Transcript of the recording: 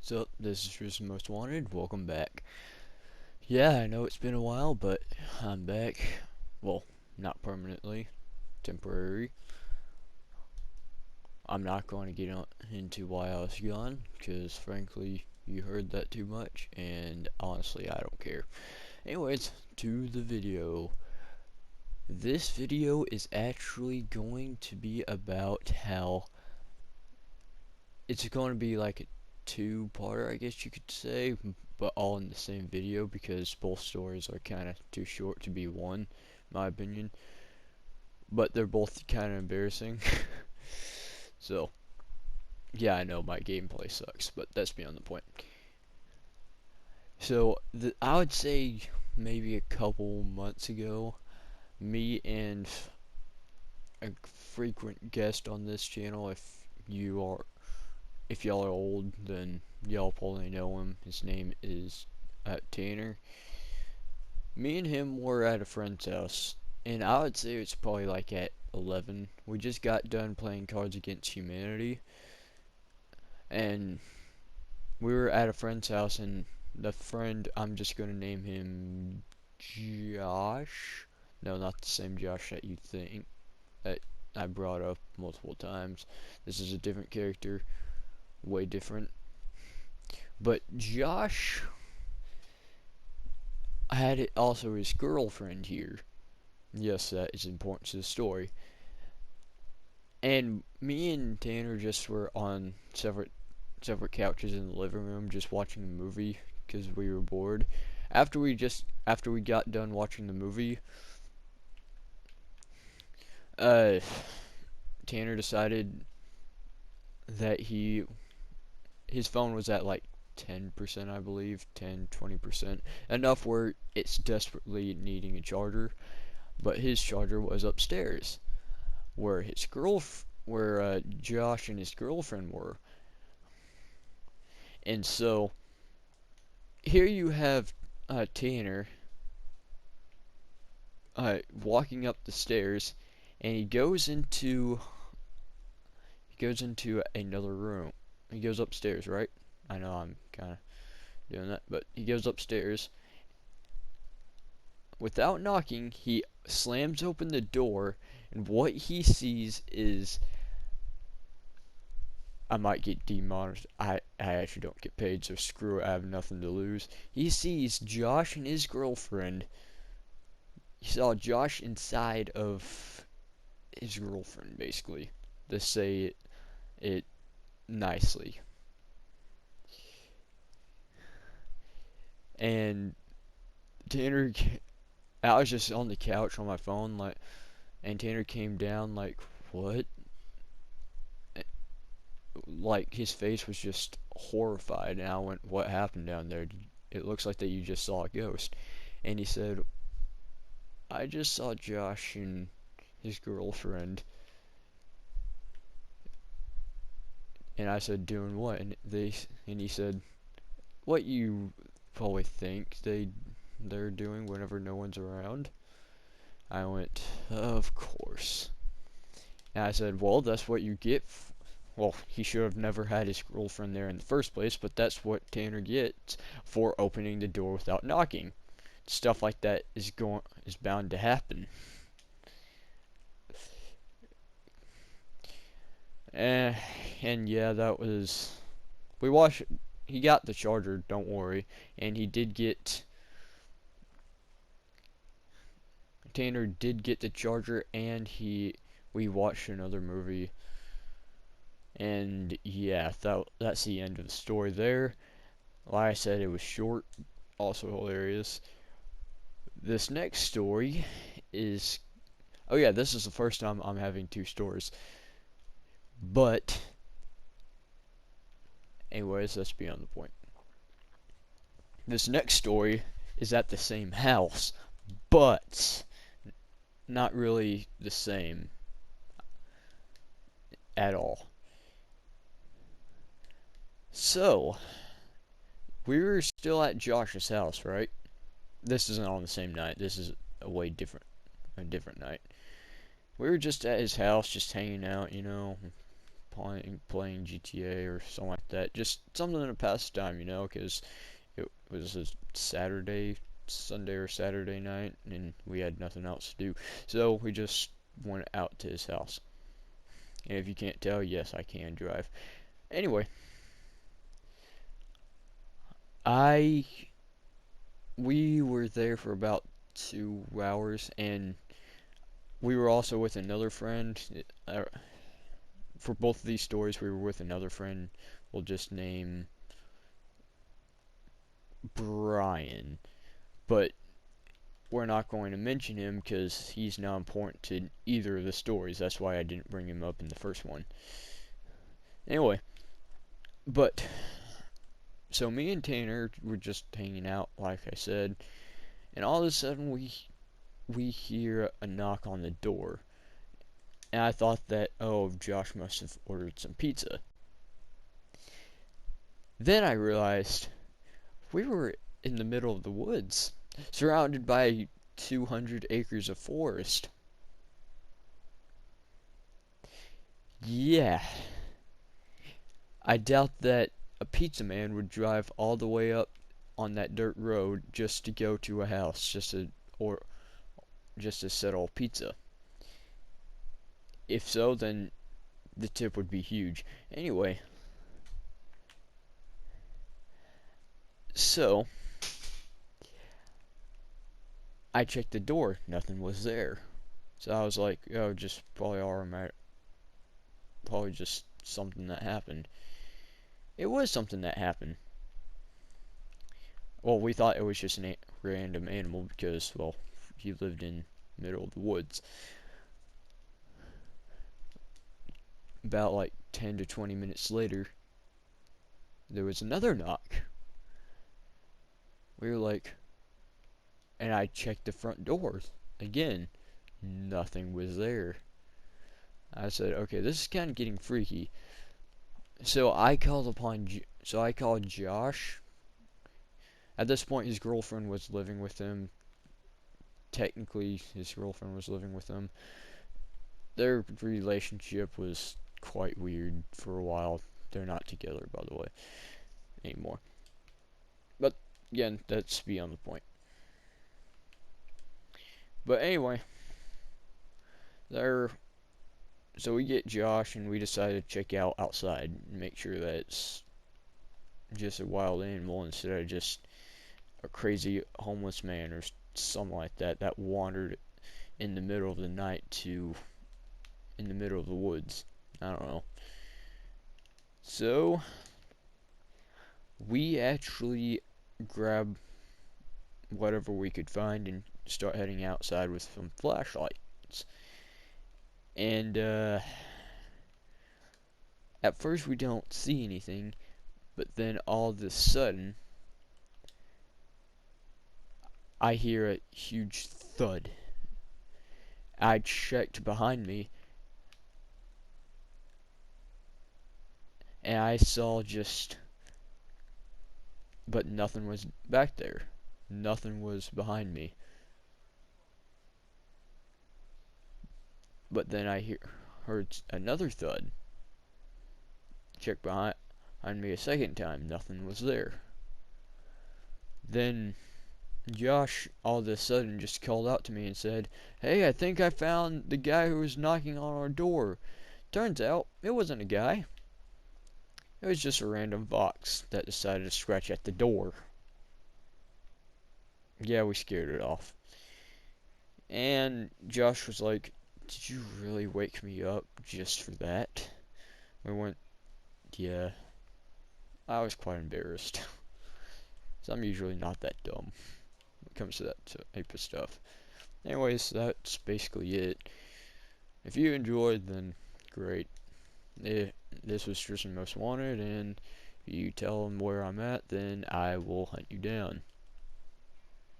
So, this is Risen Most Wanted. Welcome back. Yeah, I know it's been a while, but I'm back. Well, not permanently, temporary. I'm not going to get into why I was gone, because frankly, you heard that too much, and honestly, I don't care. Anyways, to the video. This video is actually going to be about how it's going to be like a two-parter, I guess you could say, but all in the same video because both stories are kind of too short to be one, in my opinion. But they're both kind of embarrassing. So, yeah, I know my gameplay sucks, but that's beyond the point. So, I would say maybe a couple months ago, me and a frequent guest on this channel, if y'all are old, then y'all probably know him. His name is Tanner. Me and him were at a friend's house, and I would say it's probably like at 11. We just got done playing Cards Against Humanity, and we were at a friend's house, and the friend, I'm just going to name him Josh. No, not the same Josh that you think, that I brought up multiple times. This is a different character, way different. But Josh had also his girlfriend here. Yes, that is important to the story. And me and Tanner just were on separate couches in the living room, just watching a movie because we were bored. After we got done watching the movie, uh, Tanner decided that his phone was at like 10%, I believe, 10-20%, enough where it's desperately needing a charger. But his charger was upstairs, where Josh and his girlfriend were. And so here you have Tanner walking up the stairs, and he goes into another room. He goes upstairs, right? I know I'm kind of doing that, but he goes upstairs. Without knocking, he slams open the door, and what he sees is, I might get demonetized. I actually don't get paid, so screw it, I have nothing to lose. He sees Josh and his girlfriend. He saw Josh inside of his girlfriend, basically, to say it nicely. And Tanner, I was just on the couch on my phone, like, and Tanner came down, like, what? Like, his face was just horrified, and I went, what happened down there? It looks like that you just saw a ghost. And he said, I just saw Josh and his girlfriend. And I said, doing what? And he said, what you probably think they're doing whenever no one's around. I went, of course. And I said, well, that's what you get. Well, he should have never had his girlfriend there in the first place, but that's what Tanner gets for opening the door without knocking. Stuff like that is bound to happen. And yeah, that was. We watched. He got the charger, don't worry, and he did get. Tanner did get the charger, and we watched another movie. And yeah, that's the end of the story there. Like I said, it was short, also hilarious. This next story is. Oh yeah, this is the first time I'm having two stories. But, anyways, that's beyond the point. This next story is at the same house, but not really the same at all. So, we were still at Josh's house, right? This isn't on the same night. This is a different night. We were just at his house, just hanging out, playing GTA or something like that. Just something to pass the time, you know, because it was a Sunday or Saturday night, and we had nothing else to do. So we just went out to his house. And if you can't tell, yes, I can drive. Anyway, we were there for about 2 hours, and we were also with another friend. For both of these stories, we were with another friend. We'll just name Brian. But we're not going to mention him because he's not important to either of the stories. That's why I didn't bring him up in the first one. Anyway, but so me and Tanner were just hanging out, like I said, and all of a sudden we hear a knock on the door. And I thought that, oh, Josh must have ordered some pizza. Then I realized we were in the middle of the woods, surrounded by 200 acres of forest. Yeah, I doubt that a pizza man would drive all the way up on that dirt road just to go to a house, just to settle pizza. If so, then the tip would be huge. Anyway, so I checked the door, nothing was there. So I was like, oh, just probably just something that happened. It was something that happened. Well, we thought it was just a random animal because, well, he lived in the middle of the woods. About like 10 to 20 minutes later, there was another knock. We were like, and I checked the front doors. Again, nothing was there. I said, okay, this is kind of getting freaky. So I called Josh. At this point, his girlfriend was living with him. Technically, his girlfriend was living with him. Their relationship was quite weird for a while. They're not together, by the way, anymore. But again, that's beyond the point. But anyway, so we get Josh and we decide to check out outside and make sure that it's just a wild animal instead of just a crazy homeless man or something like that wandered in the middle of the night in the middle of the woods. I don't know. So we actually grab whatever we could find and start heading outside with some flashlights. And at first we don't see anything, but then all of a sudden I hear a huge thud. I checked behind me and I saw but nothing was back there. Nothing was behind me. But then I heard another thud. Checked behind me a second time. Nothing was there. Then Josh all of a sudden just called out to me and said, "Hey, I think I found the guy who was knocking on our door." Turns out it wasn't a guy. It was just a random fox that decided to scratch at the door. Yeah, we scared it off. And Josh was like, "Did you really wake me up just for that?" We went, yeah. I was quite embarrassed. So I'm usually not that dumb when it comes to that type of stuff. Anyways, that's basically it. If you enjoyed, then great. This was Tristan Most Wanted, and if you tell them where I'm at, then I will hunt you down.